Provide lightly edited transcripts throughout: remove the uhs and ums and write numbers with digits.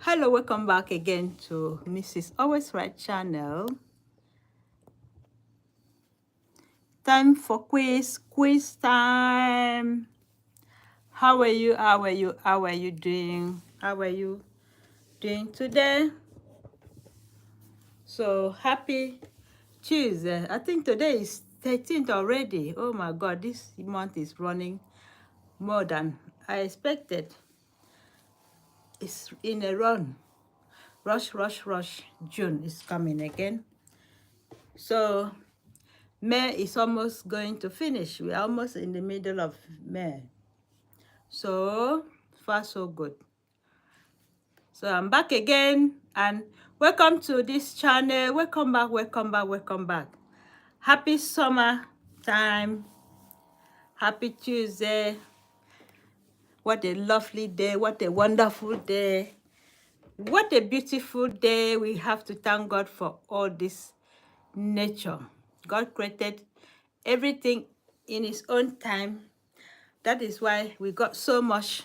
Hello, welcome back again to Mrs. Always Right channel. Time for quiz time. How are you? How are you? How are you doing? How are you doing today? So happy Tuesday. I think today is 13th already. Oh my God, this month is running more than I expected. It's in a run. Rush, rush, rush. June is coming again. So May is almost going to finish. We're almost in the middle of May. So far, so good. So I'm back again and welcome to this channel. Welcome back, welcome back, welcome back. Happy summer time. Happy Tuesday. What a lovely day. What a wonderful day. What a beautiful day. We have to thank God for all this nature. God created everything in his own time. That is why we got so much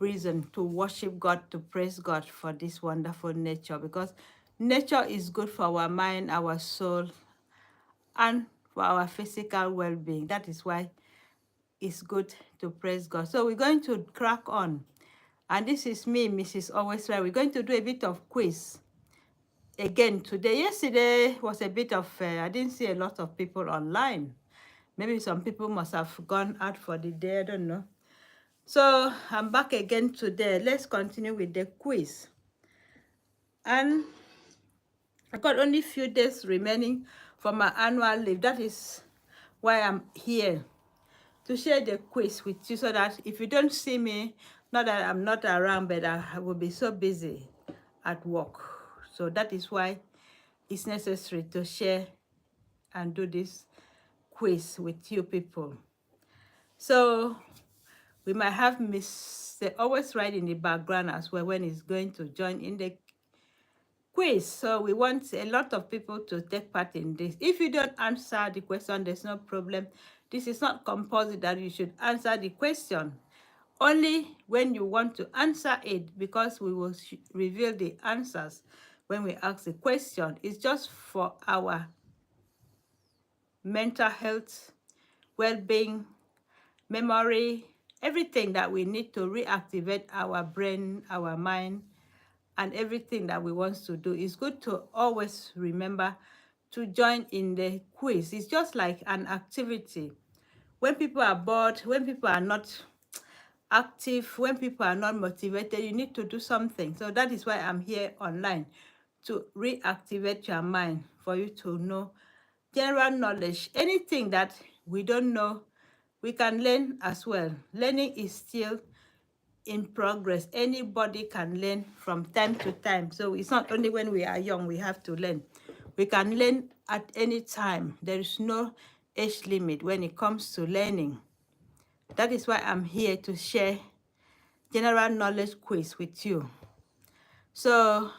reason to worship God, to praise God for this wonderful nature, because nature is good for our mind, our soul, and for our physical well-being. That is why it's good to praise God. So we're going to crack on. And this is me, Mrs. Always Right. We're going to do a bit of quiz again today. Yesterday was a bit of, I didn't see a lot of people online. Maybe some people must have gone out for the day, I don't know. So I'm back again today. Let's continue with the quiz. And I got only a few days remaining for my annual leave. That is why I'm here, to share the quiz with you, so that if you don't see me, not that I'm not around, but I will be so busy at work. So that is why it's necessary to share and do this quiz with you people. So we might have Mr. Always Right in the background as well when he's going to join in the quiz. So we want a lot of people to take part in this. If you don't answer the question, there's no problem. This is not compulsory that you should answer the question. Only when you want to answer it, because we will reveal the answers when we ask the question. It's just for our mental health, well-being, memory, everything that we need to reactivate our brain, our mind, and everything that we want to do. It's good to always remember to join in the quiz. It's just like an activity. When people are bored, when people are not active, when people are not motivated, you need to do something. So that is why I'm here online, to reactivate your mind, for you to know general knowledge. Anything that we don't know, we can learn as well. Learning is still in progress. Anybody can learn from time to time. So it's not only when we are young we have to learn. We can learn at any time. There is no age limit when it comes to learning. That is why I'm here to share general knowledge quiz with you. So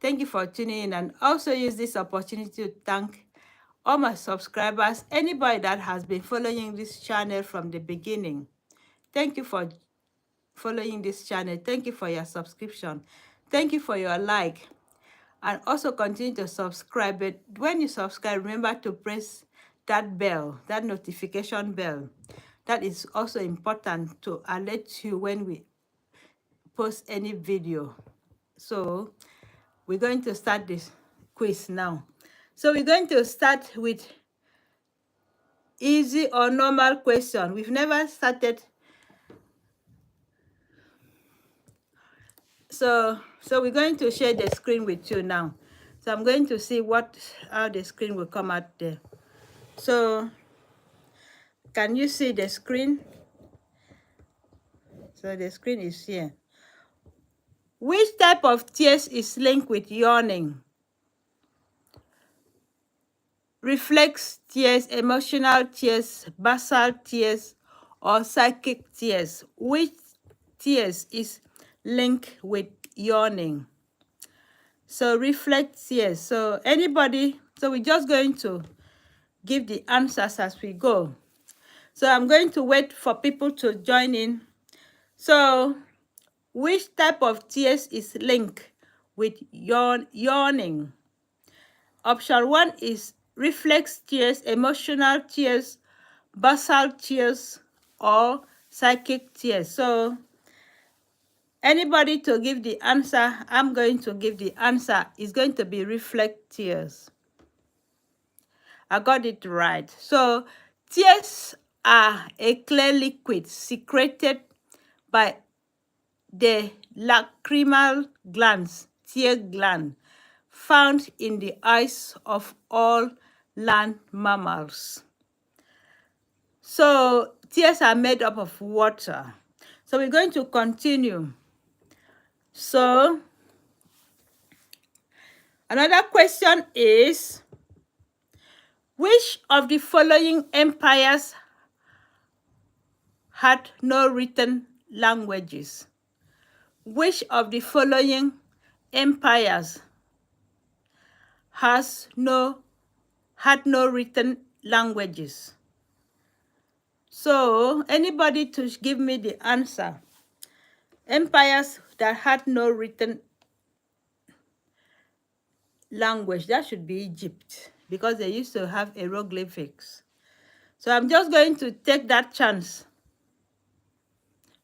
thank you for tuning in, and also use this opportunity to thank all my subscribers, anybody that has been following this channel from the beginning. Thank you for following this channel. Thank you for your subscription. Thank you for your like, and also continue to subscribe. But when you subscribe, remember to press that bell, that notification bell. That is also important to alert you when we post any video. So we're going to start this quiz now. So we're going to start with easy or normal question. We've never started. So we're going to share the screen with you now. So I'm going to see how the screen will come out there. So can you see the screen? So the screen is here. Which type of tears is linked with yawning? Reflex tears, emotional tears, basal tears, or psychic tears? Which tears is linked with yawning? So reflex tears. So anybody, so we're just going to give the answers as we go. So I'm going to wait for people to join in. So Which type of tears is linked with yawning? Option 1 is reflex tears, emotional tears, basal tears, or psychic tears. So anybody to give the answer, I'm going to give the answer. It's going to be reflex tears. I got it right. So tears are a clear liquid secreted by the lacrimal glands, tear gland, found in the eyes of all land mammals. So tears are made up of water. So we're going to continue. So another question is, which of the following empires had no written languages? Which of the following empires had no written languages? So anybody to give me the answer. Empires that had no written language, that should be Egypt, because they used to have hieroglyphics. So I'm just going to take that chance.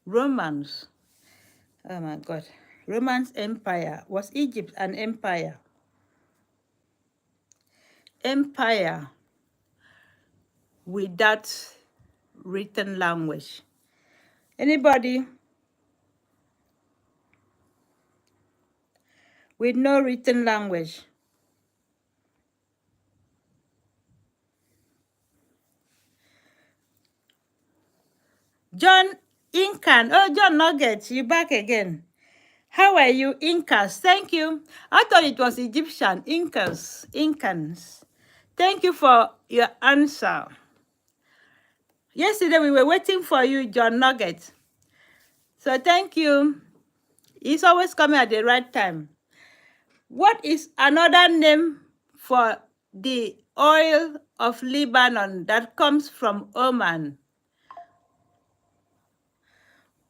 Romans. Oh my God. Romans Empire. Was Egypt an empire? Empire without written language. Anybody with no written language? John Incan. Oh, John Nugget, you back again. How are you, Incas? Thank you. I thought it was Egyptian. Incans. Thank you for your answer. Yesterday we were waiting for you, John Nugget. So thank you. He's always coming at the right time. What is another name for the oil of Lebanon that comes from Oman?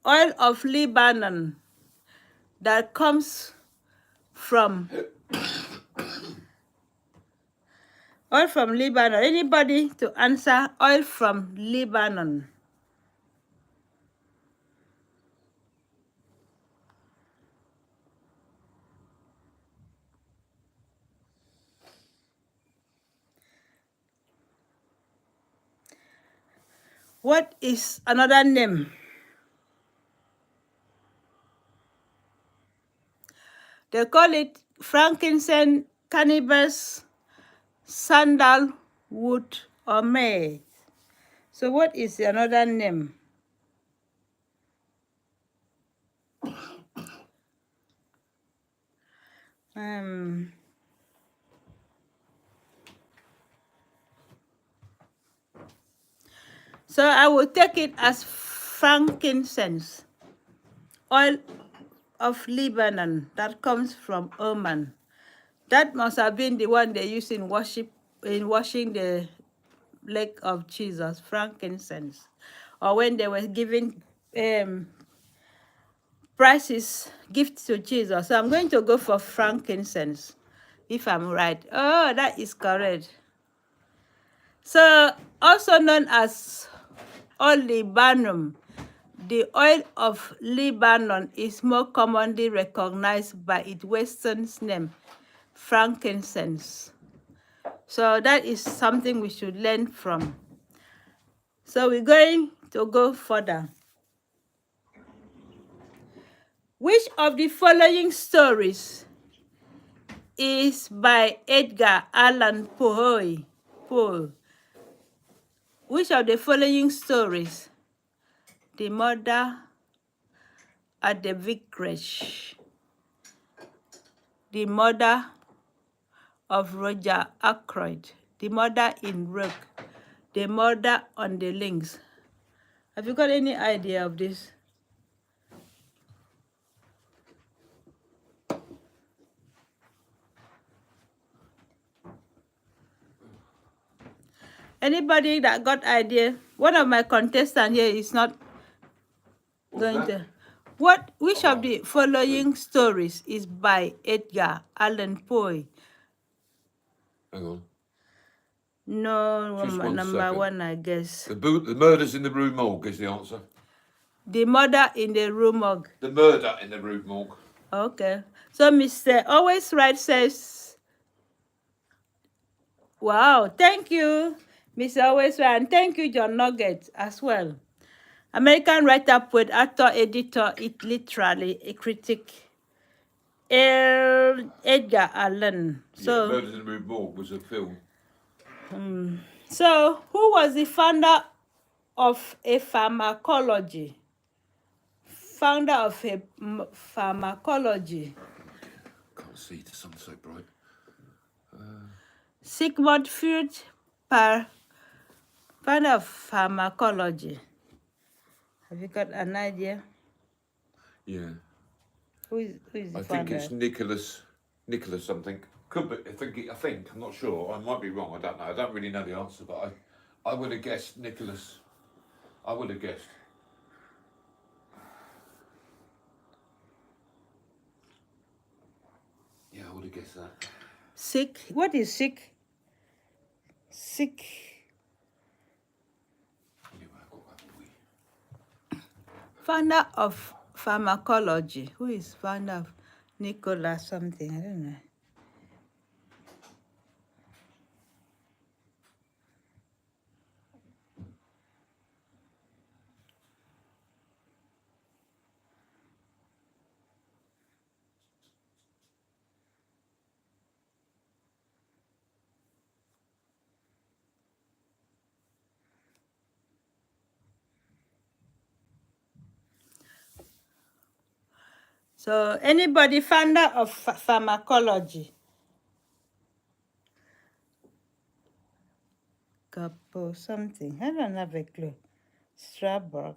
Oil of Lebanon that comes from Lebanon. Anybody to answer oil from Lebanon? What is another name? They call it frankincense, cannabis, sandalwood, or myrrh. So what is another name? So I will take it as frankincense, oil of Lebanon that comes from Oman. That must have been the one they used in washing the leg of Jesus, frankincense, or when they were giving prizes, gifts to Jesus. So I'm going to go for frankincense, if I'm right. Oh, that is correct. So also known as Olibanum, the oil of Lebanon is more commonly recognized by its Western name, frankincense. So that is something we should learn from. So we're going to go further. Which of the following stories is by Edgar Allan Poe? Which of the following stories? The Murder at the Vicarage, The Murder of Roger Ackroyd, The Murder in Rogue, The Murder on the Links. Have you got any idea of this? Anybody that got idea? One of my contestants here is not going to. Which of the following stories is by Edgar Allan Poe? Hang on. No, Just one number second. one, I guess. The murders in the Rue Morgue is the answer. The murder in the Rue Morgue. The murder in the Rue Morgue. Okay. So Mr. Always Right says, wow, thank you, Mr. Always Right, and thank you, John Nugget, as well. American writer, poet, actor, editor, literally a critic, Edgar Allan. So, Murders in the Rue Morgue was a film. So who was the founder of a pharmacology? Founder of a pharmacology. Can't see, the sun's so bright. Sigmund Freud, founder of pharmacology. Have you got an idea? Yeah. Who is the I founder? think it's Nicholas something. Could be. I think. I'm not sure. I might be wrong. I don't know. I don't really know the answer, but I would have guessed Nicholas. I would have guessed. Yeah, I would have guessed that. Sick. What is sick? Sick. Anyway, I got that boy. Founder of pharmacology. Who is founder of Nicholas something? I don't know. So anybody founder of pharmacology? Capo something. I don't have a clue. Strasbourg.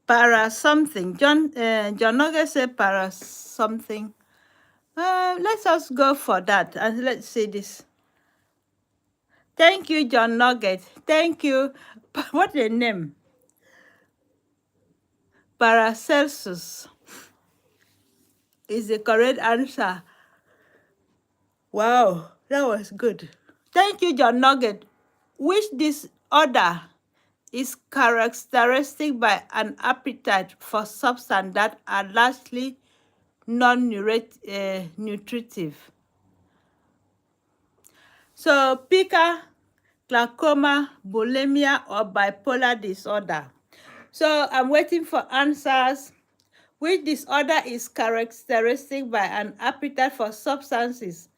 Para something. John Nugget said para something. Let's just go for that and let's see this. Thank you, John Nugget. Thank you. What a name. Paracelsus is the correct answer. Wow, that was good. Thank you, John Nugget. Which disorder is characteristic by an appetite for substances that are largely non-nutritive? So, pica, glaucoma, bulimia, or bipolar disorder. So, I'm waiting for answers. Which disorder is characteristic by an appetite for substances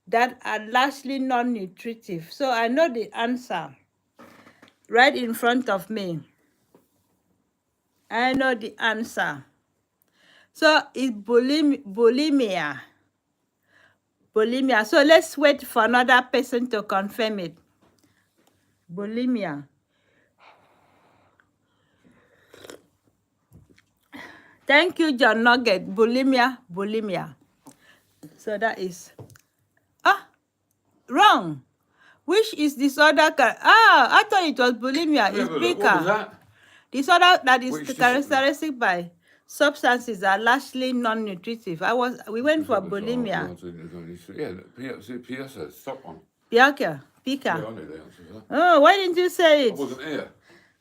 that are largely non-nutritive? So, I know the answer right in front of me. I know the answer. So, it's bulimia. Bulimia. So, let's wait for another person to confirm it. Bulimia. Thank you, John Nugget. Bulimia. So that is wrong. Which is disorder? I thought it was bulimia. It's What was pica. that? Disorder that is Which characteristic by substances that are largely non-nutritive. We went for bulimia. Yeah, Piazza, stop one. Pica. Yeah, I knew the answer to that. Oh, why didn't you say I it? wasn't here.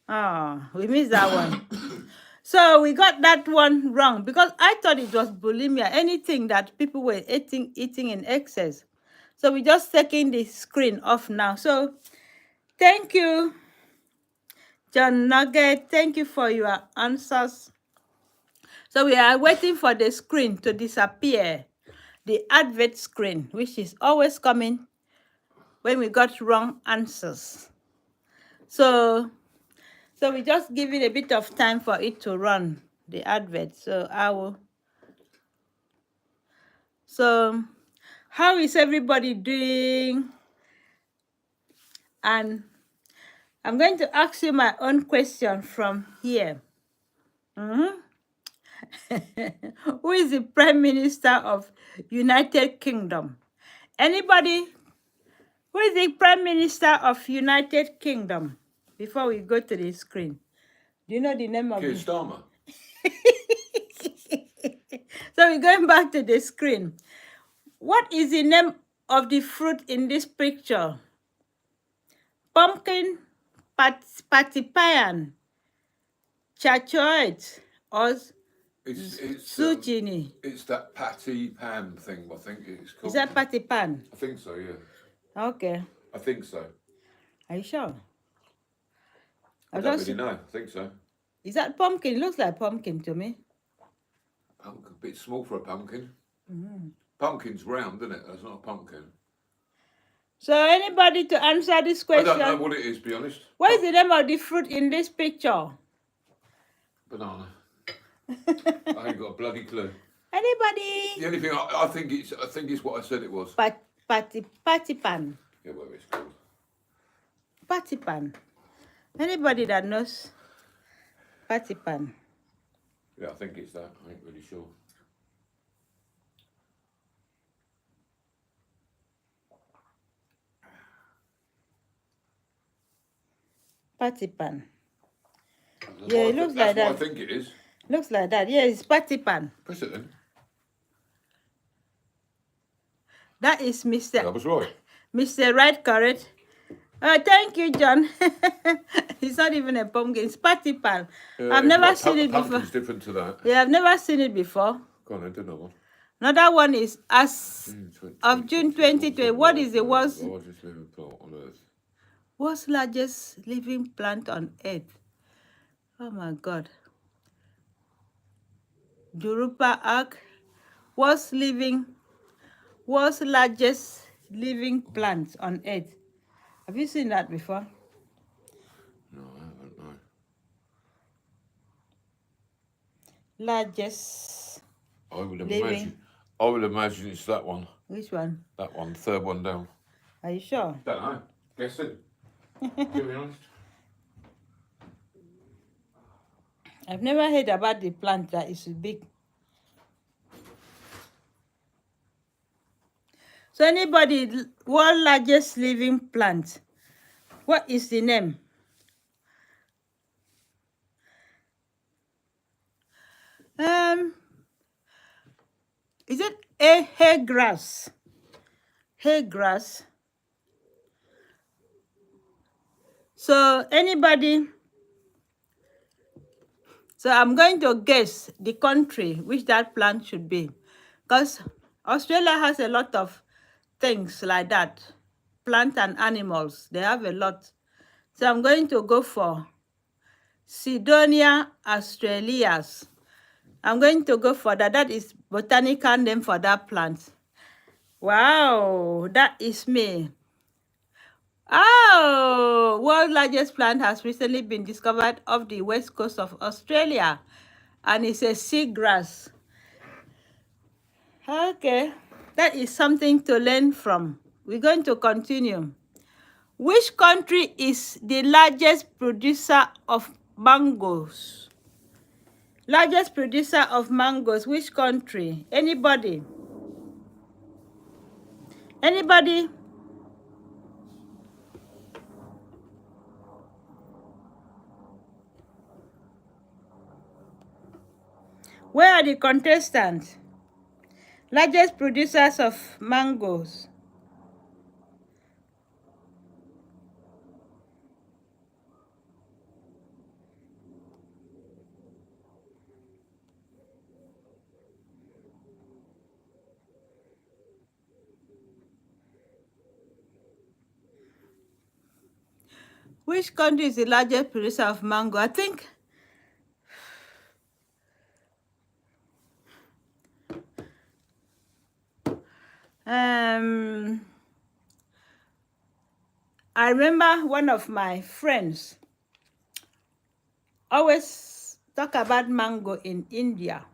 Oh, we missed that one. So we got that one wrong because I thought it was bulimia, anything that people were eating in excess. So we're just taking the screen off now. So thank you, John Nugget. Thank you for your answers. So we are waiting for the screen to disappear, the advert screen, which is always coming when we got wrong answers. So we just give it a bit of time for it to run, the advert. So how is everybody doing? And I'm going to ask you my own question from here. Mhm. Who is the Prime Minister of United Kingdom? Anybody? Who is the Prime Minister of United Kingdom? Before we go to the screen, do you know the name of Keir the? Starmer. So we're going back to the screen. What is the name of the fruit in this picture? Pumpkin, patipayan, chachoet, or It's zucchini? it's that patty pan thing. I think it's called. Is that patipan? I think so. Yeah. Okay. I think so. Are you sure? I don't really know. I think so. Is that pumpkin? It looks like pumpkin to me. Pumpkin, a bit small for a pumpkin. Pumpkin's round, isn't it? That's not a pumpkin. So anybody to answer this I question? don't know what it is, to be honest. What is the name of the fruit in this picture? Banana. I ain't got a bloody clue. Anybody? The only thing I think it's what I said it was. Patipan. Yeah, whatever it's called. Patipan. Anybody that knows patipan? Yeah, I think it's that. I ain't really sure. Patipan. That's Yeah, what it looks like that's that. what I think it is. Looks like that. Yeah, it's patipan. Press it then. That is Mr. I was right. Mr. Right, correct. Thank you, John. It's not even a pumpkin. It's patipan. I've never seen it before. Pumpkin's different to that. Yeah, I've never seen it before. Go on, then, do another one. Another one is as of June 2020. What is the world's largest living plant on Earth? What's largest living plant on earth? Oh my God. Jurupa Ark. What's largest living plant on earth? Have you seen that before? No, I haven't. No. Largest. I would Living. imagine it's that one. Which one? That one, third one down. Are you sure? Don't know. Guessing. To be honest. I've never heard about the plant that is big. So anybody, world largest living plant, what is the name? Is it a hair grass? Hair grass. So anybody, so I'm going to guess the country which that plant should be, because Australia has a lot of things like that, plant and animals. They have a lot. So I'm going to go for Sidonia australis. I'm going to go for that. That is botanical name for that plant. Wow, that is me. Oh, world's largest plant has recently been discovered off the west coast of Australia, and it's a seagrass. Okay, that is something to learn from. We're going to continue. Which country is the largest producer of mangoes? Largest producer of mangoes, which country? Anybody? Anybody? Where are the contestants? Largest producers of mangoes. Which country is the largest producer of mango? I think I remember one of my friends always talk about mango in India.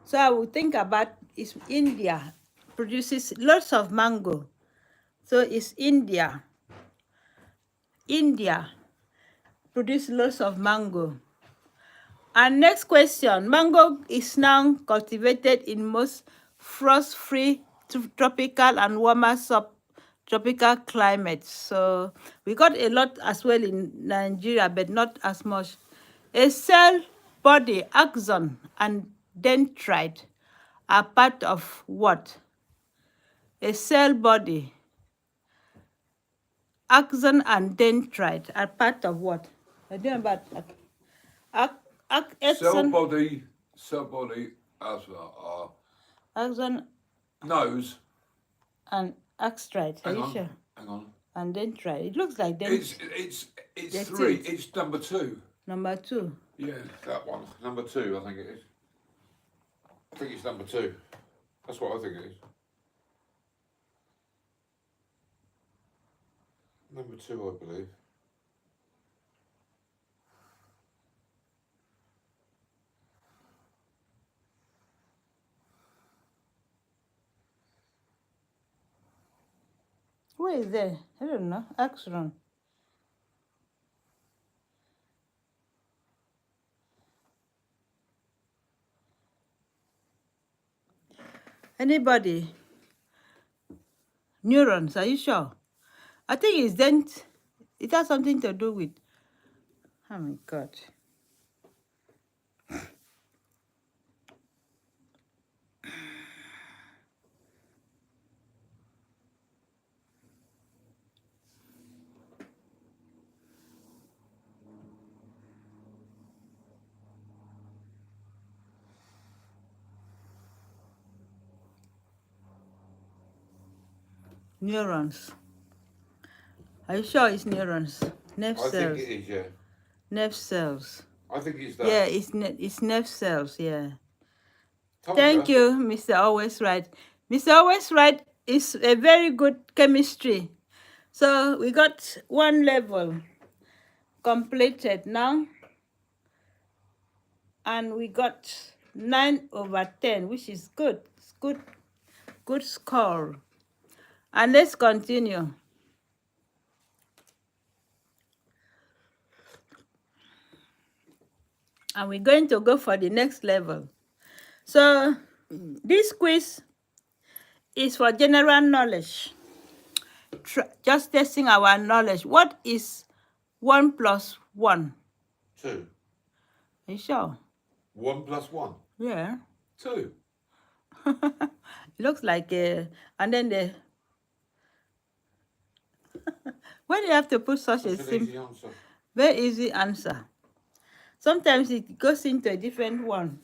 So I would think about is India produces lots of mango. So it's India. India. produce lots of mango. And next question, mango is now cultivated in most frost-free tropical and warmer subtropical climates. So we got a lot as well in Nigeria, but not as much. A cell body, axon, and dendrite are part of what? A cell body, axon, and dendrite are part of what? I don't know about Cell axon, body, axon, nose. and axtrite. Are Hang you on, sure? hang on. And dendrite. It looks like It's That's three. it. It's number 2. Number 2. Yeah, that one. Number 2, I think it is. I think it's number 2. That's what I think it is. Number 2, I believe. Where is there? I don't know. Axon. Anybody? Neurons, are you sure? I think it's dent. It has something to do with. Oh my God. Neurons. Are you sure it's neurons? Nerve I cells. think it is, yeah. Nerve cells. I think it's that. Yeah, it's nerve cells, yeah. Told Thank ya. you, Mr. Always Right. Mr. Always Right is a very good chemistry. So we got one level completed now. And we got 9/10, which is good. It's good score. And let's continue. And we're going to go for the next level. So this quiz is for general knowledge. Just testing our knowledge. What is 1 plus 1? 2. Are you sure? 1 plus 1. Yeah. 2. It looks like and then the why do you have to put such That's a an simple, easy answer. very easy answer? Sometimes it goes into a different one.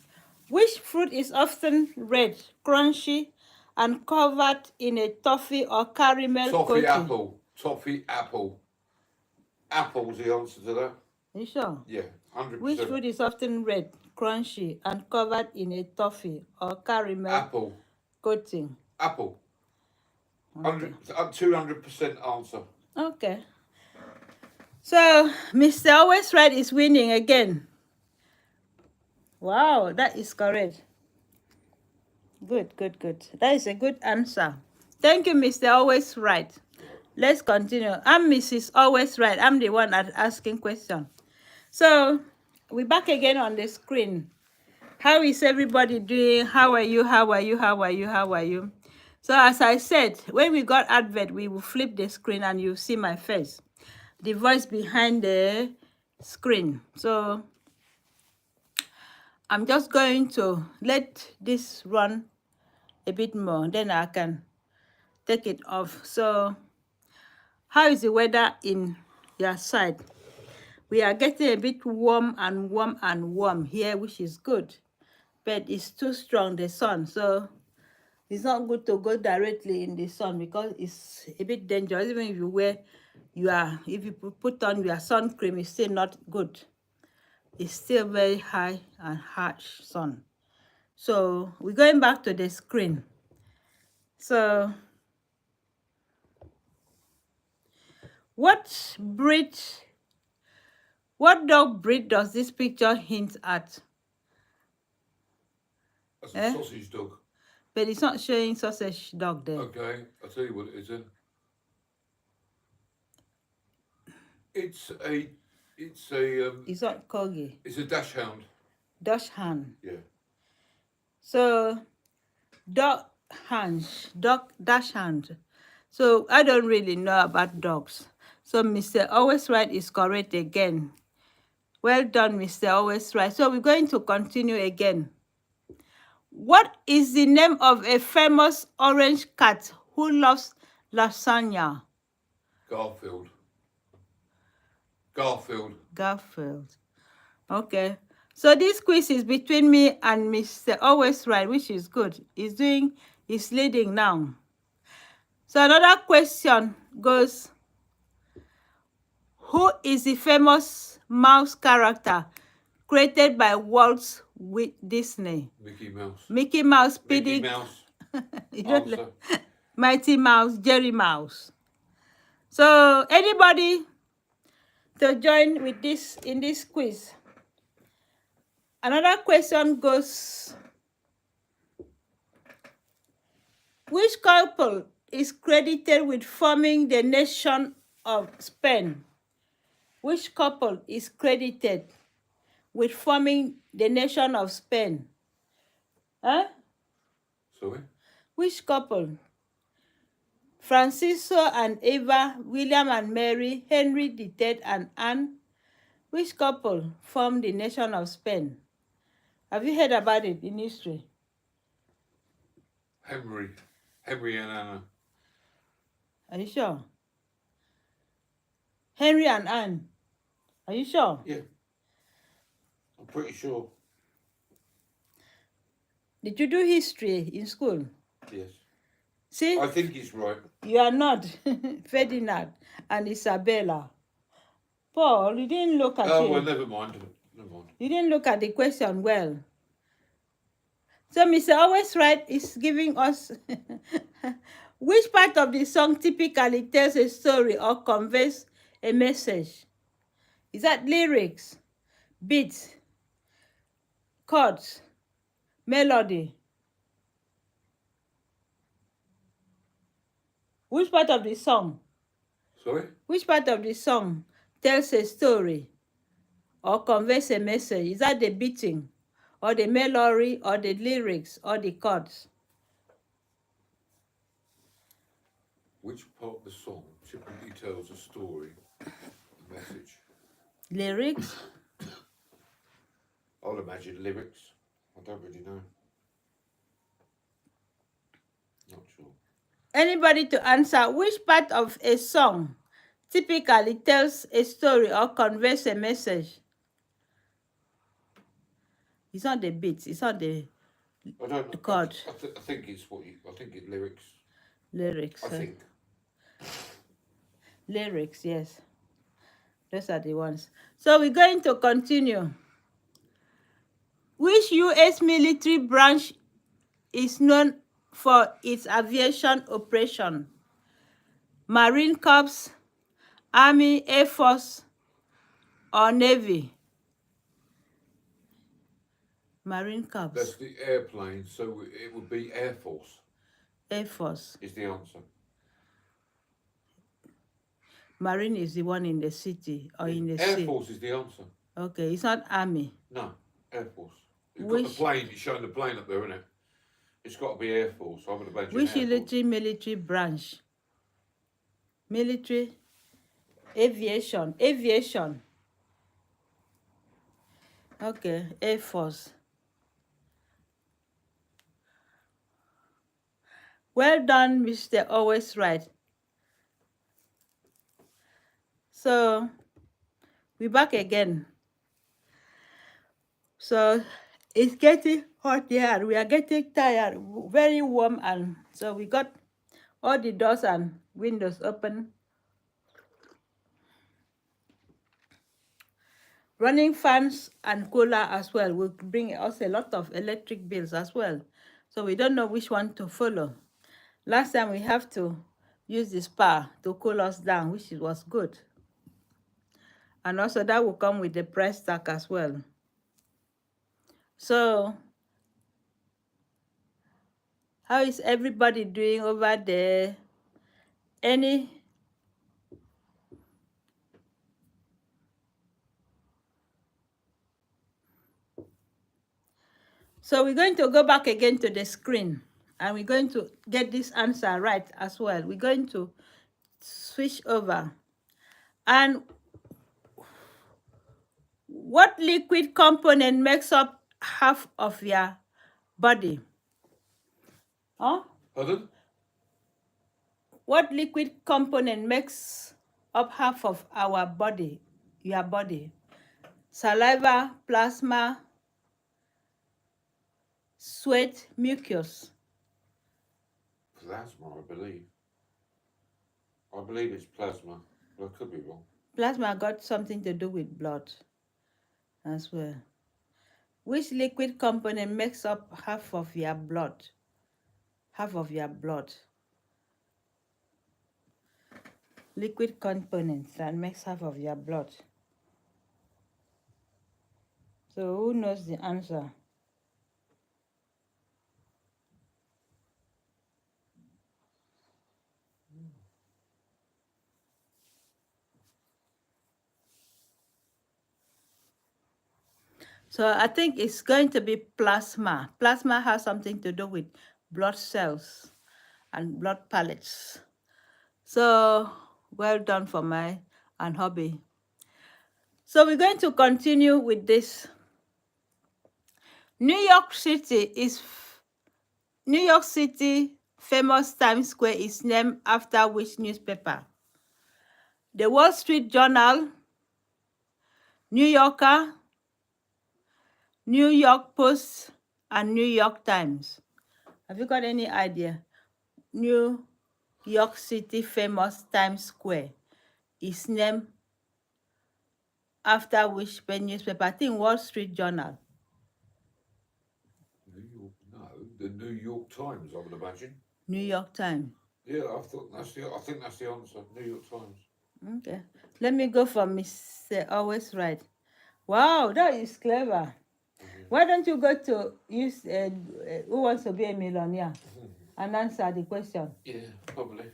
Which fruit is often red, crunchy, and covered in a toffee or caramel Toffee coating? apple. Toffee apple. Apple's the answer to that. Are you sure? Yeah, 100%. Which fruit is often red, crunchy, and covered in a toffee or caramel Apple. coating? Apple. Okay. 200% answer. Okay. So, Mr. Always Right is winning again. Wow, that is correct. Good. That is a good answer. Thank you, Mr. Always Right. Let's continue. I'm Mrs. Always Right. I'm the one asking questions. So, we're back again on the screen. How is everybody doing? How are you? So, as I said, when we got advert, we will flip the screen and you see my face. The voice behind the screen. So, I'm just going to let this run a bit more, then I can take it off. So, how is the weather in your side? We are getting a bit warm here, which is good. But it's too strong, the sun. So, it's not good to go directly in the sun because it's a bit dangerous. Even if you put on your sun cream, it's still not good. It's still very high and harsh sun. So we're going back to the screen. So what dog breed does this picture hint at? That's a sausage dog. But it's not showing sausage dog there. Okay, I'll tell you what it is then. It's a It's a It's not corgi. it's a dachshund. Dachshund. Yeah. So dachshund. So I don't really know about dogs. So Mr. Always Right is correct again. Well done, Mr. Always Right. So we're going to continue again. What is the name of a famous orange cat who loves lasagna? Garfield. Garfield. Garfield. Okay. So this quiz is between me and Mr. Always Right, which is good. He's leading now. So another question goes, who is the famous mouse character created by Walt Disney? Mickey Mouse. Mickey Mouse, Mickey Piddy, Mouse. you don't Answer. know. Mighty Mouse, Jerry Mouse. So anybody to join with this in this quiz? Another question goes, which couple is credited with forming the nation of Spain? Which couple is credited with forming the nation of Spain? Huh? Sorry. Which couple? Francisco and Eva, William and Mary, Henry III and Anne. Which couple formed the nation of Spain? Have you heard about it in history? Henry and Anna. Are you sure? Henry and Anne. Are you sure? Yeah. I'm pretty sure. Did you do history in school? Yes. See, I think he's right. you are not. Ferdinand and Isabella. Paul, you didn't look at Oh it. well, never mind. Never mind. You didn't look at the question well. So Mr. Always Right is giving us which part of the song typically tells a story or conveys a message? Is that lyrics, beats, chords, melody? Which part of the song? Sorry. Which part of the song tells a story or conveys a message? Is that the beating, or the melody, or the lyrics, or the chords? Which part of the song typically tells a story, a message? Lyrics? I'll imagine lyrics. I don't really know. Not sure. Anybody to answer which part of a song typically tells a story or conveys a message? It's not the beats, it's not the I don't know. chord. I think it's what you. I think it's lyrics. Lyrics. I think. Lyrics, yes. Those are the ones. So we're going to continue. Which U.S. military branch is known for its aviation operation? Marine Corps, Army, Air Force, or Navy? Marine Corps. That's the airplane, so it would be Air Force. Air Force. Is the answer. Marine is the one in the city or in the sea. Air Force is the answer. Okay, it's not Army. No, Air Force. You've Which- got the plane. It's showing the plane up there, isn't it? It's got to be Air Force. I would imagine. Which Air Force. military branch? Military, aviation. Okay, Air Force. Well done, Mr. Always Right. So, we're back again. So, it's getting hot here and we are getting tired, very warm, and so we got all the doors and windows open. Running fans and cooler as well will bring us a lot of electric bills as well. So we don't know which one to follow. Last time we have to use the spa to cool us down, which was good. And also that will come with the price tag as well. So how is everybody doing over there? Any So we're going to go back again to the screen, and we're going to get this answer right as well. We're going to switch over. And what liquid component makes up half of your body? Huh? Pardon? What liquid component makes up half of our body, your body? Saliva, plasma, sweat, mucus. Plasma, I believe. I believe it's plasma, but I could be wrong. Plasma got something to do with blood as well. Which liquid component makes up half of your blood? Half of your blood. Liquid component that makes half of your blood. So who knows the answer? So I think it's going to be plasma. Plasma has something to do with blood cells and blood pellets. So well done for my and hobby. So we're going to continue with this. New York City famous Times Square is named after which newspaper? The Wall Street Journal, New Yorker, New York Post, and New York Times. Have you got any idea? New York City famous Times Square is named after which newspaper? I think Wall Street Journal. New York, no, the New York Times, I would imagine. New York Times. Yeah, I think that's the answer. New York Times. Okay. Let me go for Mr. Always Right. Wow, that is clever. Why don't you go to use Who Wants to Be a Millionaire and answer the question? Yeah, probably.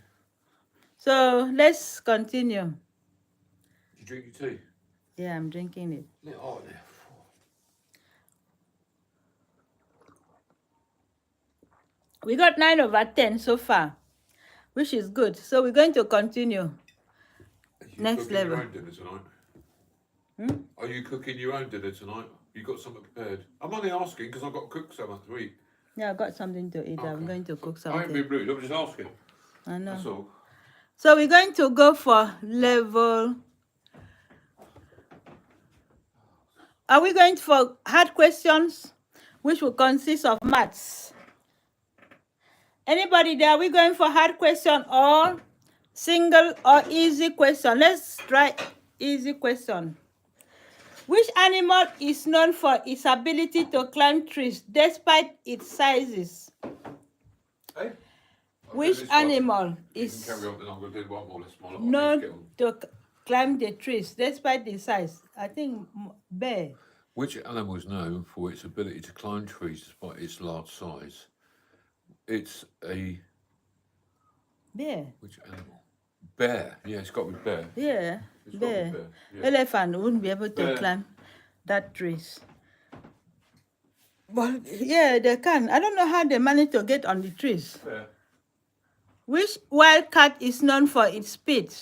So let's continue. Did you drink your tea? Yeah, I'm drinking it. Yeah, oh, yeah. We got 9 over 10 so far, which is good. So we're going to continue. Are you Next cooking level. your own dinner tonight? Are you cooking your own dinner tonight? You got something prepared? I'm only asking because I've got to cook something to eat. Yeah, I got something to eat. I'm Okay. going to cook I ain't something. being rude. I'm just asking. I know. That's all. So we're going to go for level. Are we going for hard questions, which will consist of maths? Anybody there? Are we going for hard question or single or easy question? Let's try easy question. Which animal is known for its ability to climb trees despite its sizes? Hey? Which animal You is can carry on, then I'm going to do one more. Let's smile. known to climb the trees despite the size? I think bear. Which animal is known for its ability to climb trees despite its large size? It's a... Bear. Which animal? Bear. Yeah, it's got to be bear. Yeah, It's got to bear. be bear. Yeah. Elephant wouldn't be able to Bear. climb that trees. But yeah, they can. I don't know how they manage to get on the trees. Bear. Which wild cat is known for its speed?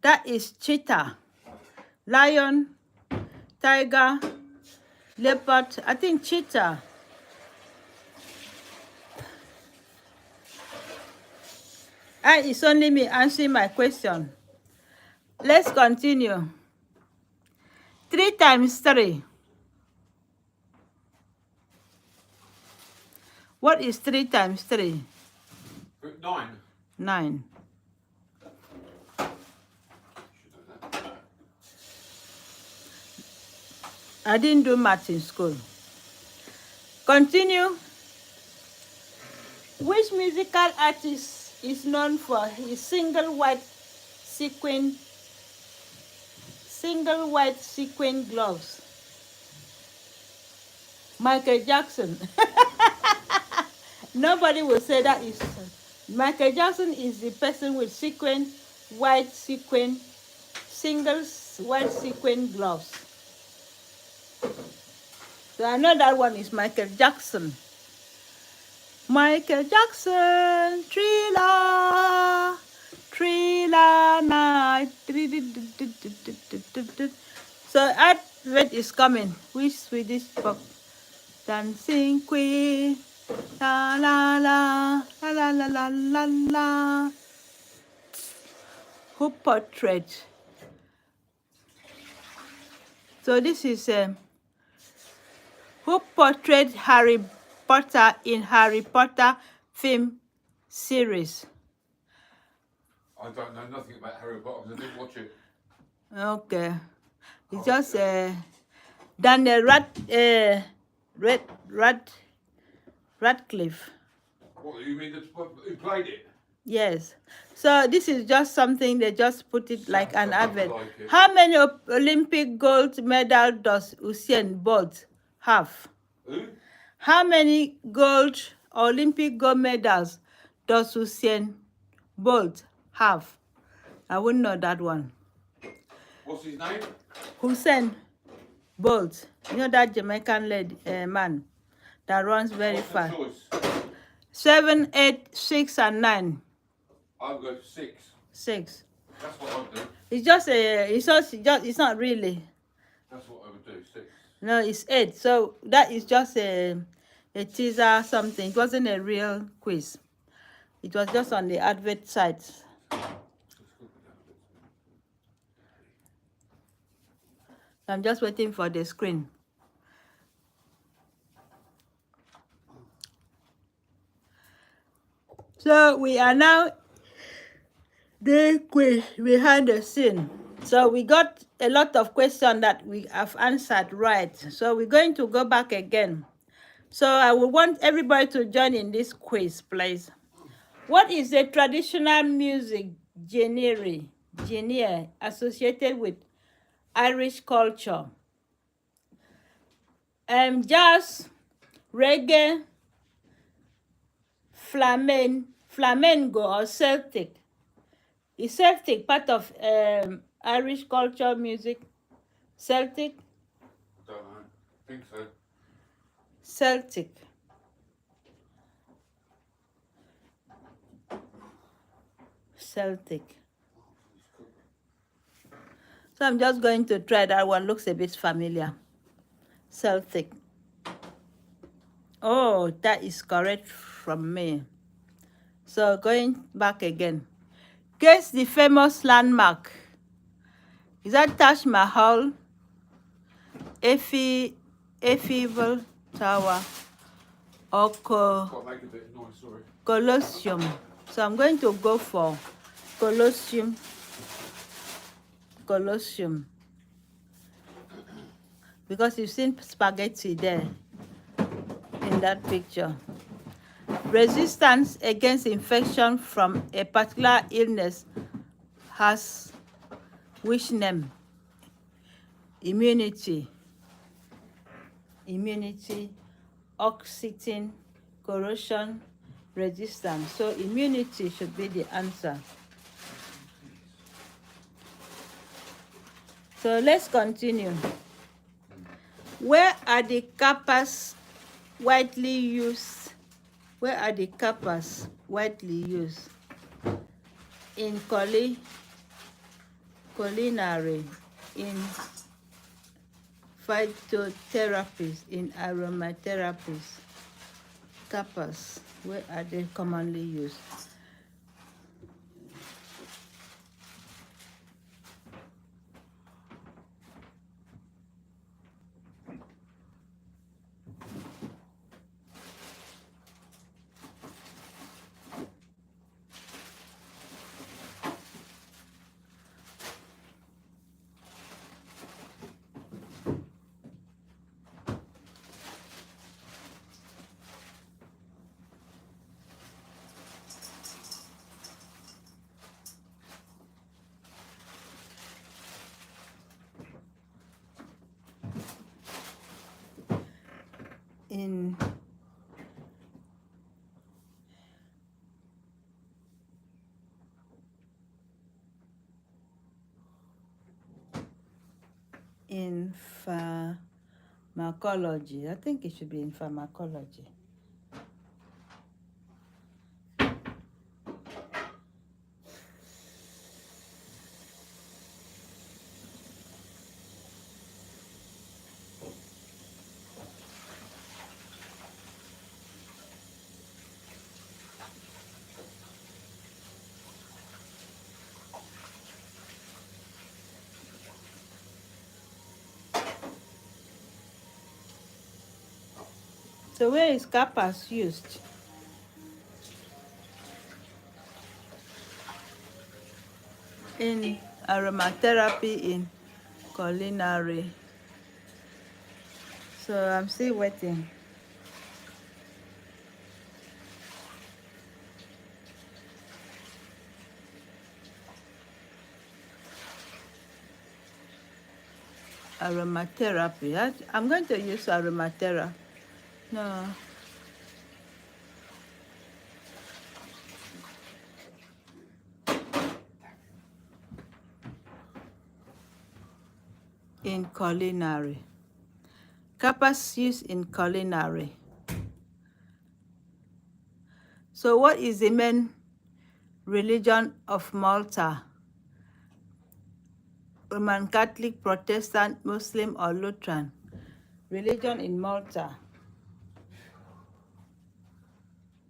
That is cheetah, lion, tiger, leopard. I think cheetah. It's only me answering my question. Let's continue. 3 times 3. What is 3 times 3? 9. 9. I didn't do math in school. Continue. Which musical artist is known for his single white sequin gloves? Michael Jackson. Nobody will say that is Michael Jackson is the person with white sequin gloves. So I know that one is Michael Jackson. Michael Jackson, Thriller, Thriller night. So Advent is coming. Which Swedish pop? Dancing Queen, la la la, la la la la la la. Who portrait? So this is who portrayed Harry Potter in Harry Potter film series. I don't know nothing about Harry Potter because I didn't watch it. Okay, it's just Daniel Radcliffe. What, you mean who played it? Yes. So this is just something they just put it like an Sounds advert. like it. How many Olympic gold medal does Usain Bolt have? Who? How many Olympic gold medals does Usain Bolt have? I wouldn't know that one. What's his name? Usain Bolt. You know that Jamaican man that runs very What's the fast. choice? 7, 8, 6, and 9. I'll go 6. 6. That's what I would do. It's just it's not really. That's what I would do. 6. No, it's 8. So that is just a teaser something. It wasn't a real quiz. It was just on the advert site. I'm just waiting for the screen. So we are now the quiz behind the scene. So we got a lot of questions that we have answered right. So we're going to go back again. So I would want everybody to join in this quiz, please. What is the traditional music genre associated with Irish culture? Jazz, reggae, flamenco, or Celtic? Is Celtic part of Irish culture music? Celtic? Don't know. Think so. Celtic. Celtic. So I'm just going to try that one. Looks a bit familiar. Celtic. Oh, that is correct from me. So going back again. Guess the famous landmark. Is that Taj Mahal, Eiffel Tower, or Got to make a bit of noise, sorry. Colosseum? So I'm going to go for Colosseum. Colosseum. Because you've seen spaghetti there in that picture. Resistance against infection from a particular illness has which name? Immunity. Immunity, oxytocin, corrosion, resistance. So immunity should be the answer. So let's continue. Where are the kappas widely used? Where are the kappas widely used? In culinary, in phytotherapies, in aromatherapies. Kappas, where are they commonly used? In Pharmacology. I think it should be in pharmacology. So where is CAPAS used? In aromatherapy, in culinary. So I'm still waiting. Aromatherapy. I'm going to use aromatherapy. No. In culinary. CAPAS used in culinary. So what is the main religion of Malta? Roman Catholic, Protestant, Muslim, or Lutheran? Religion in Malta.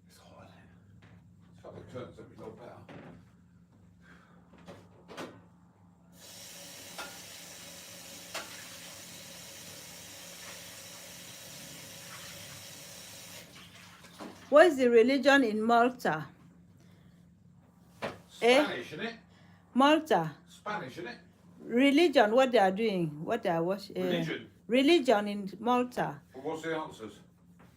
It's hot. It's like the curtains that we got better. What is the religion in Malta? Spanish, isn't it? Malta. Spanish, isn't it? Religion, what they are doing, what they are watching. Religion. Religion in Malta. Well, what's the answers?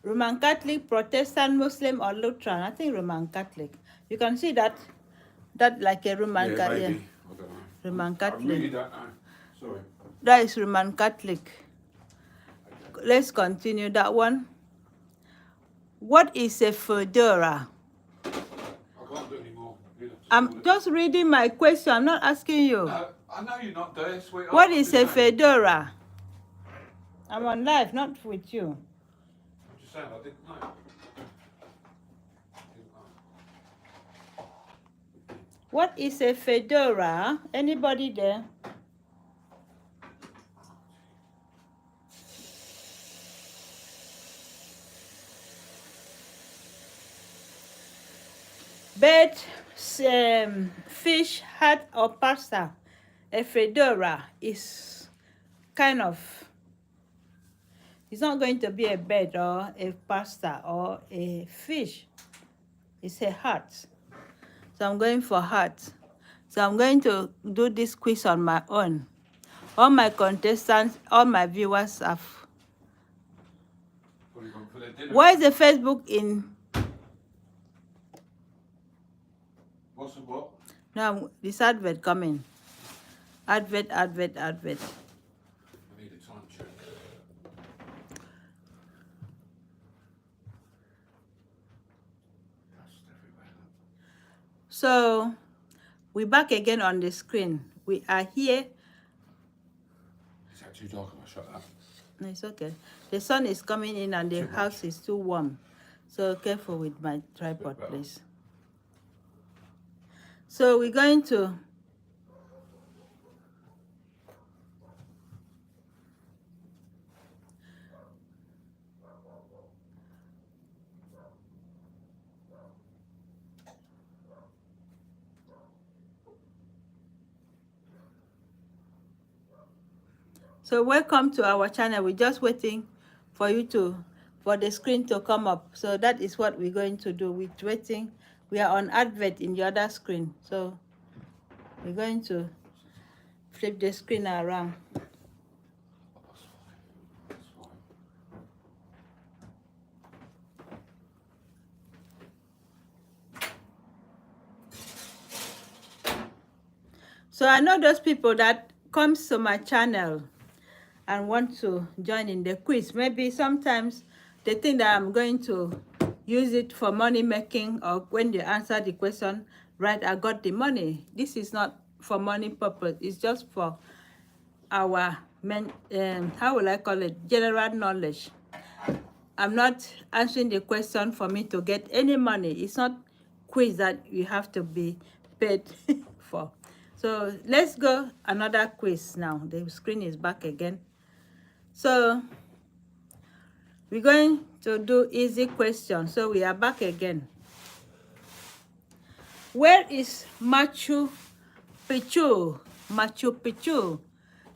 Roman Catholic, Protestant, Muslim, or Lutheran? I think Roman Catholic. You can see that like a Roman Catholic. Maybe. I don't know. Roman I Catholic. really don't know. Sorry. That is Roman Catholic. Let's continue that one. What is a fedora? I can't do any more. I'm just reading my question. I'm not asking you. No, I know you're not there, sweetheart. What I'm is just a saying. fedora? I'm on live, not with you. I'm just saying, I didn't know. What is a fedora? Anybody there? Bird, fish, hat, or pasta? A fedora is kind of, it's not going to be a bird or a pasta or a fish. It's a hat. So I'm going for hat. So I'm going to do this quiz on my own. All my contestants, all my viewers have. Probably gone for their dinner. Why is the Facebook in? What's the what? Now this advert coming. Advert. I need a time check. Dust everywhere. So we're back again on the screen. We are here. Is that too dark? I'll shut that. No, it's okay. The sun is coming in and the house is too warm. So careful with my tripod, better. please. So we're going to So welcome to our channel. We're just waiting for the screen to come up. So that is what we're going to do. We're waiting. We are on advert in the other screen. So we're going to flip the screen around. That's fine. That's fine. So I know those people that comes to my channel and want to join in the quiz. Maybe sometimes they think that I'm going to use it for money making, or when they answer the question, right, I got the money. This is not for money purpose. It's just for our how will I call it? General knowledge. I'm not answering the question for me to get any money. It's not quiz that you have to be paid for. So let's go another quiz now. The screen is back again. So we're going to do easy questions. So we are back again. Where is Machu Picchu? Machu Picchu.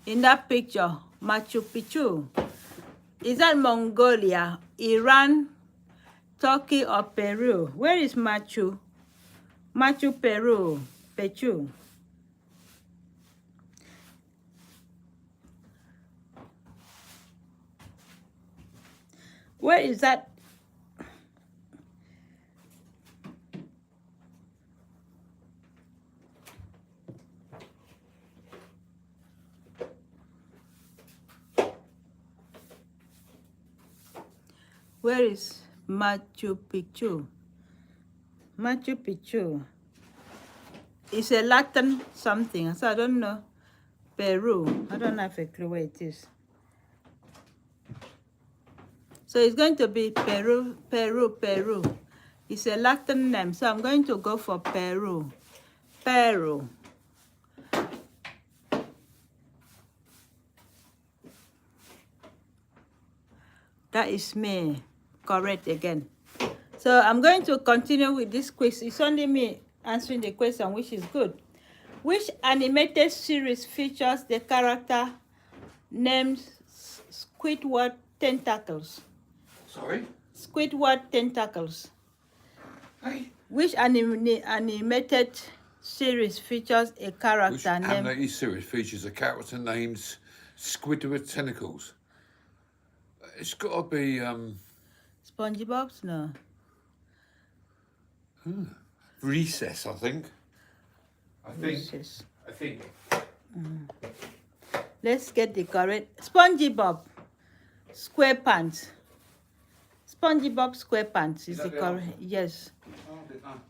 In that picture, Machu Picchu. Is that Mongolia, Iran, Turkey, or Peru? Where is Machu? Machu Peru. Picchu. Where is that? Where is Machu Picchu? Machu Picchu. It's a Latin something, so I don't know. Peru. I don't have a clue where it is. So it's going to be Peru, Peru, Peru. It's a Latin name, so I'm going to go for Peru. Peru. That is me. Correct again. So I'm going to continue with this quiz. It's only me answering the question, which is good. Which animated series features the character named Squidward Tentacles? Sorry? Squidward Tentacles. Hey? Which animated series features a Which character named... animated series features a character named Squidward Tentacles? It's got to be SpongeBob? No. Recess, I think. Recess. I think. Let's get the correct. SpongeBob SquarePants. SpongeBob SquarePants is the that the correct. answer? Yes. Oh, I didn't know.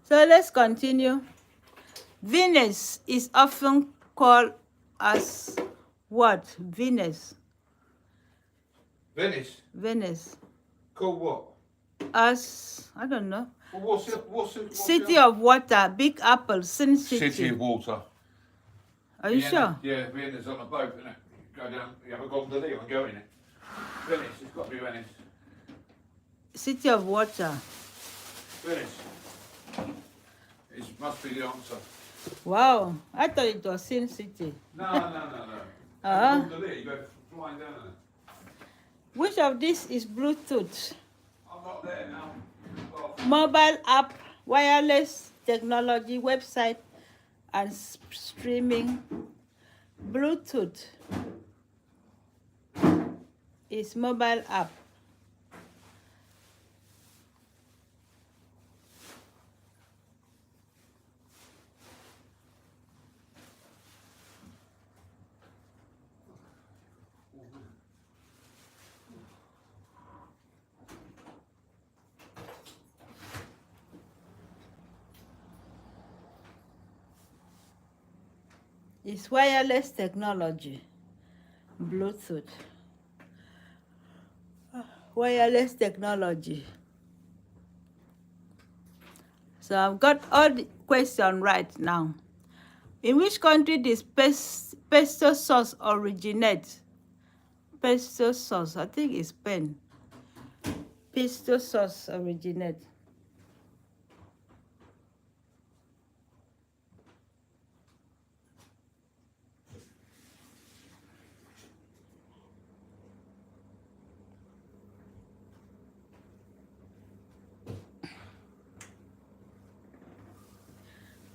So let's continue. Venus is often called as what? Venus. Venice. Venus. Called what? As, I don't know. Well, what's City of Water, Big Apple, Sin City. City of Water. Are you sure? Yeah, Vienna's on a boat, isn't it? Go down, you have a gondola and go in it. Venice, it's got to be Venice. City of Water. Venice. It must be the answer. Wow, I thought it was Sin City. No. Uh-huh. Gondola, you go flying down in it. Which of these is Bluetooth? I'm not there now. Well, Mobile app, wireless technology, website, and streaming. Bluetooth is mobile app. It's wireless technology. Bluetooth. Wireless technology. So I've got all the questions right now. In which country does pesto sauce originate? Pesto sauce, I think it's Spain. Pesto sauce originate.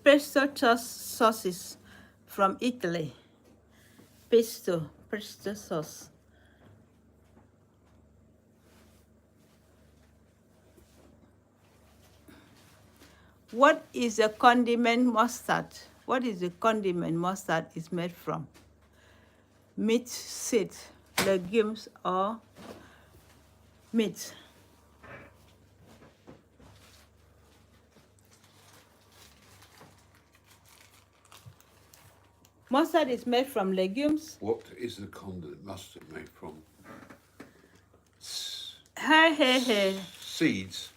Pesto sauces from Italy. Pesto sauce. What is a condiment mustard? What is a condiment mustard is made from? Meat, seed, legumes, or meat? Mustard is made from legumes. What is the condiment mustard made from? Hey. Seeds.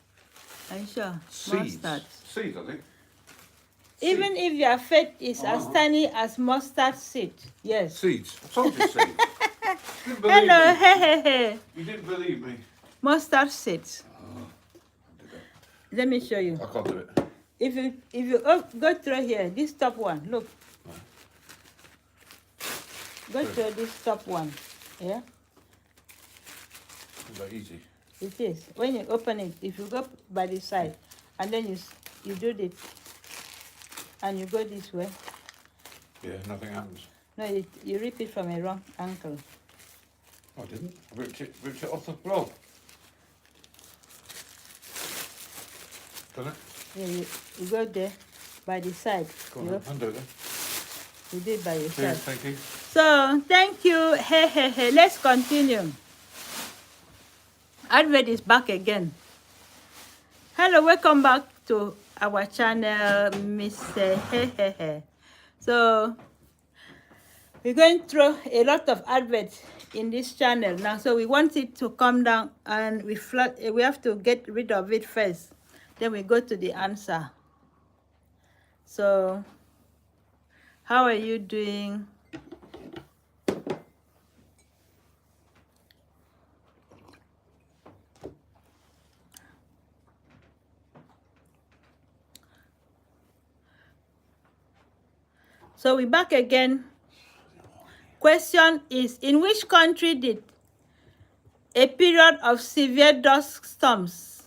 Are you sure? Seeds. Mustard. Seeds, I think. Even if your faith is as Oh. tiny as mustard seed. Yes. Seeds. I told you seeds. You didn't believe Hello, me. hey. You didn't believe me. Mustard seeds. Let me show you. I can't do it. If you go through here, this top one, look. Go through this top one. Yeah, It's not easy. it is. When you open it, if you go by the side, and then you do this, and you go this way. Yeah, nothing happens. No, you rip it from a wrong angle. I didn't. I ripped it off the block. Done it? Yeah, you go there by the side. Go You, on, undo it then. you do it by Cheers, yourself. thank you. So thank you. Hey. Let's continue. Advert is back again. Hello, welcome back to our channel, Mr. Hey. So we're going through a lot of adverts in this channel now. So we want it to come down, and we have to get rid of it first. Then we go to the answer. So how are you doing? So we're back again. Question is, in which country did a period of severe dust storms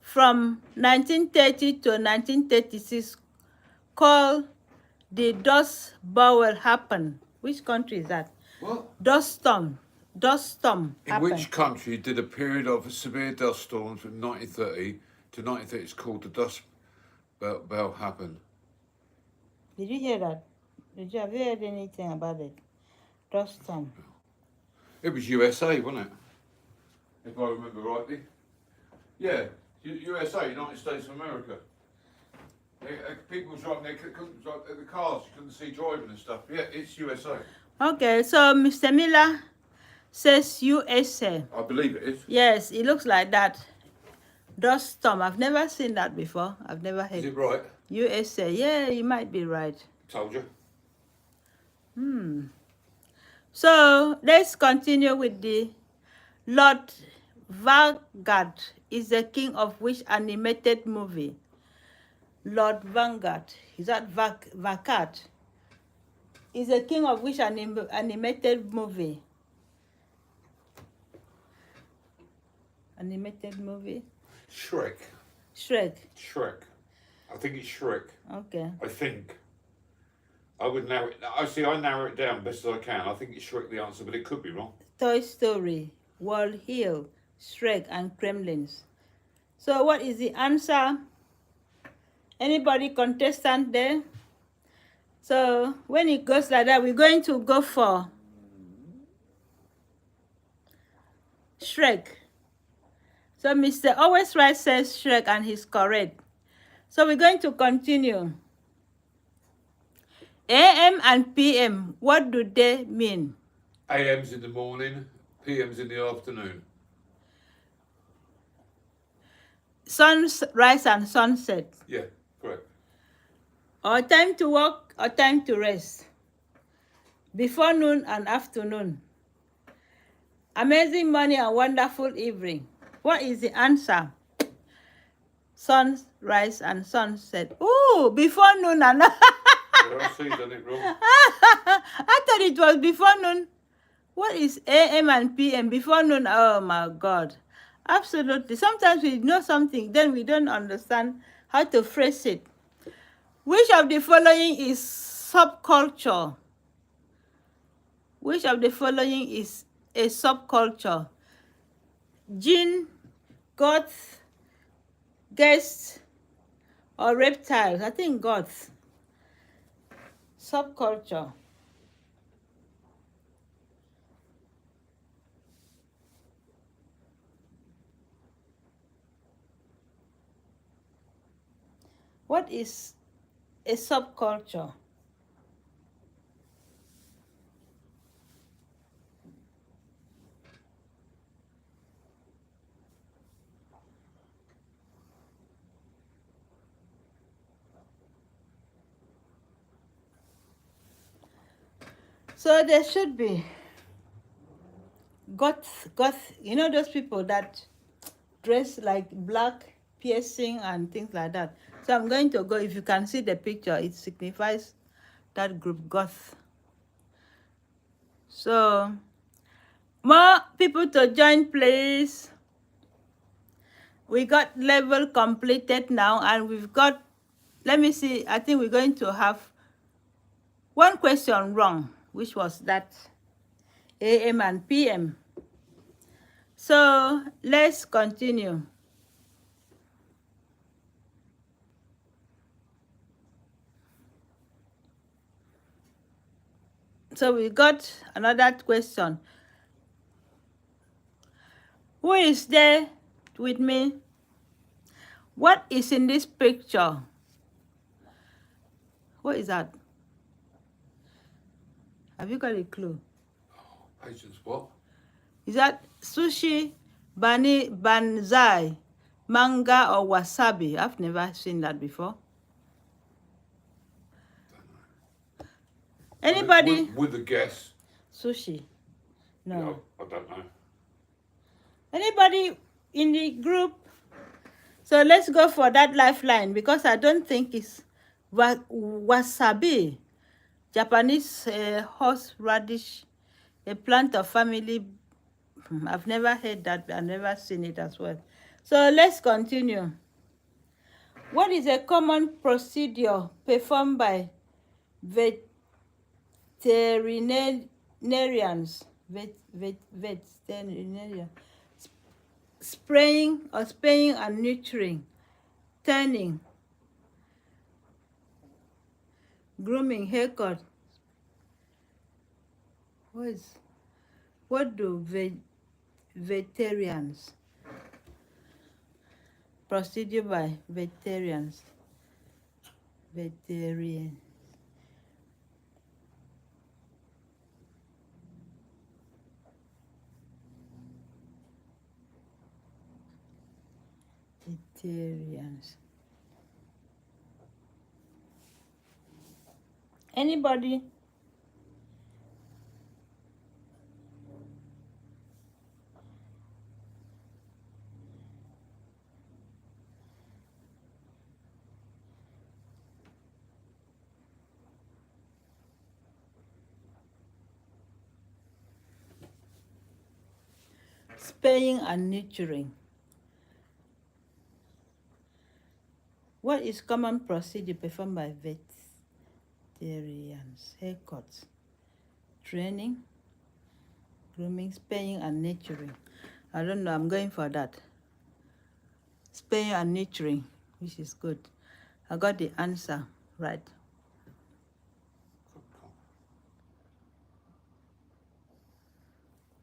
from 1930 to 1936 called the Dust Bowl happen? Which country is that? What? Dust storm In happened. which country did a period of severe dust storms from 1930 to 1930 it's called the Dust Bowl happen? Did you hear that? Have you heard anything about it? Dust storm. It was USA, wasn't it? If I remember rightly. Yeah, USA, United States of America. People was driving the cars, you couldn't see driving and stuff. Yeah, it's USA. Okay, so Mr. Miller says USA. I believe it is. Yes, it looks like that. Dust storm. I've never seen that before. I've never heard. Is it right? USA. Yeah, you might be right. Told you. So let's continue with the Lord Vanguard is the king of which animated movie? Lord Vanguard. Is that Vanguard? Is the king of which animated movie? Animated movie? Shrek. Shrek. Shrek. I think it's Shrek. Okay. I think. I would narrow it. I narrow it down best as I can. I think it's Shrek the answer, but it could be wrong. Toy Story, Wall Hill, Shrek, and Kremlins. So what is the answer? Anybody contestant there? So when it goes like that, we're going to go for Shrek. So Mr. Always Right says Shrek, and he's correct. So we're going to continue. AM and PM, what do they mean? AM's in the morning, PM's in the afternoon. Sunrise and sunset. Yeah, correct. Or time to work or time to rest. Before noon and afternoon. Amazing morning and wonderful evening. What is the answer? Sunrise and sunset. Ooh, before noon and Well, I see, done it wrong. I thought it was before noon. What is AM and PM? Before noon? Oh my God. Absolutely. Sometimes we know something, then we don't understand how to phrase it. Which of the following is subculture? Which of the following is a subculture? Gene, goth, guest, or reptiles? I think goth. Subculture. What is a subculture? So there should be goth, you know those people that dress like black, piercing and things like that. So I'm going to go, if you can see the picture, it signifies that group, goth. So more people to join, please. We got level completed now, and we've got, let me see, I think we're going to have one question wrong, which was that AM and PM. So let's continue. So we got another question. Who is there with me? What is in this picture? What is that? Have you got a clue? Patience, what? Is that sushi, bani, banzai, manga, or wasabi? I've never seen that before. Anybody? With the guess. Sushi. No. No, I don't know. Anybody in the group? So let's go for that lifeline, because I don't think it's wasabi, Japanese horseradish, a plant of family. I've never heard that. I've never seen it as well. So let's continue. What is a common procedure performed by veterinarians? Veterinarians. Spraying or spaying and neutering, tanning, grooming, haircut. What do veterinarians? Procedure by veterinarians. Veterinarians. Anybody? Spaying and neutering. What is common procedure performed by veterinarians? Haircuts, training, grooming, spaying and neutering. I don't know, I'm going for that. Spaying and neutering, which is good. I got the answer right.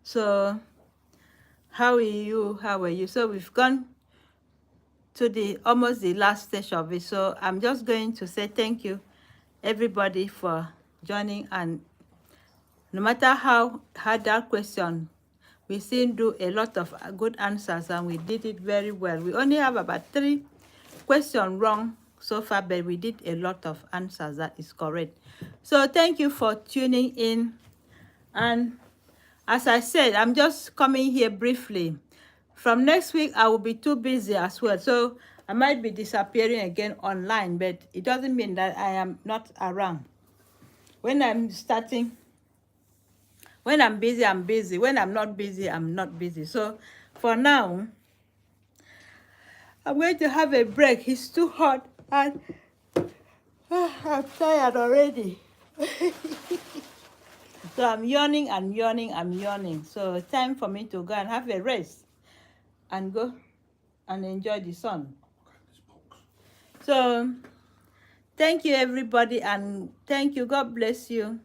So how are you? So we've gone to the almost the last stage of it. So I'm just going to say thank you everybody for joining, and no matter how hard that question, we still do a lot of good answers, and we did it very well. We only have about 3 questions wrong so far, but we did a lot of answers that is correct. So thank you for tuning in, and as I said, I'm just coming here briefly. From next week, I will be too busy as well. So I might be disappearing again online, but it doesn't mean that I am not around. When I'm busy, I'm busy. When I'm not busy, I'm not busy. So for now, I'm going to have a break. It's too hot, and I'm tired already. So I'm yawning. So it's time for me to go and have a rest and go and enjoy the sun. So thank you everybody, and thank you. God bless you.